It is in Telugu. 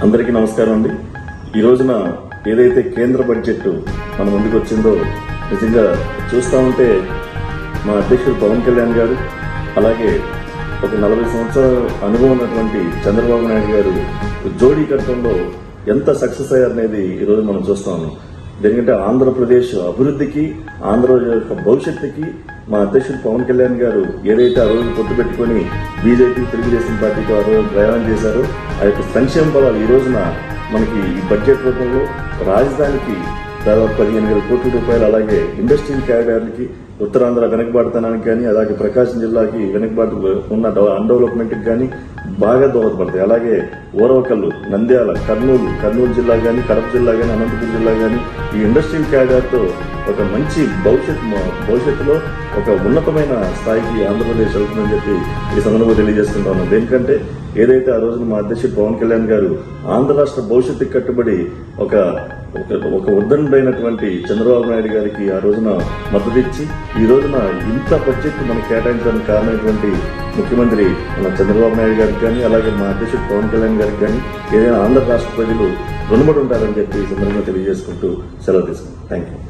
అందరికీ నమస్కారం అండి. ఈ రోజున ఏదైతే కేంద్ర బడ్జెట్ మన ముందుకు వచ్చిందో నిజంగా చూస్తూ ఉంటే మా అధ్యక్షుడు పవన్ కళ్యాణ్ గారు, అలాగే ఒక 40 సంవత్సరాల అనుభవం ఉన్నటువంటి చంద్రబాబు నాయుడు గారు జోడీ కట్టడంలో ఎంత సక్సెస్ అయ్యారనేది ఈరోజు మనం చూస్తా ఉన్నాం. ఎందుకంటే ఆంధ్రప్రదేశ్ అభివృద్ధికి, ఆంధ్ర యొక్క భవిష్యత్తుకి మా అధ్యక్షుడు పవన్ కళ్యాణ్ గారు ఏదైతే ఆ రోజు పొత్తు పెట్టుకుని బీజేపీ, తెలుగుదేశం పార్టీతో ఆ రోజు ప్రయాణం చేశారో ఆ యొక్క సంక్షేమ ఫలాలు ఈ రోజున మనకి ఈ బడ్జెట్ రూపంలో రాజధానికి దాదాపు 15,000 కోట్ల రూపాయలు, అలాగే ఇండస్ట్రియల్ క్యారిడార్లకి, ఉత్తరాంధ్ర వెనకబాటుతనానికి కానీ, అలాగే ప్రకాశం జిల్లాకి వెనకబాటు ఉన్న అన్డెవలప్మెంట్కి కానీ బాగా దోహదపడతాయి. అలాగే ఓరవకల్లు, నంద్యాల, కర్నూలు జిల్లా కానీ, కడప జిల్లా కానీ, అనంతపురం జిల్లా కానీ ఈ ఇండస్ట్రియల్ క్యారిడార్తో ఒక మంచి భవిష్యత్తులో ఒక ఉన్నతమైన స్థాయికి ఆంధ్రప్రదేశ్ వెళ్తుందని చెప్పి ఈ సందర్భంగా తెలియజేసుకుంటాను. దేనికంటే ఏదైతే ఆ రోజున మా అధ్యక్షుడు పవన్ కళ్యాణ్ గారు ఆంధ్ర రాష్ట్ర భవిష్యత్తుకి కట్టుబడి ఒక ఉద్దండైనటువంటి చంద్రబాబు నాయుడు గారికి ఆ రోజున మద్దతు ఇచ్చి ఈ రోజున ఇంత బడ్జెట్ మనకు కేటాయించడానికి కారణమైనటువంటి ముఖ్యమంత్రి మన చంద్రబాబు నాయుడు గారికి కానీ, అలాగే మా అధ్యక్షుడు పవన్ కళ్యాణ్ గారికి కానీ ఏదైనా ఆంధ్ర రాష్ట్ర ప్రజలు రుణపడి ఉంటారని చెప్పి ఈ సందర్భంగా తెలియజేసుకుంటూ సెలవు తీసుకుంటాం. Thank you.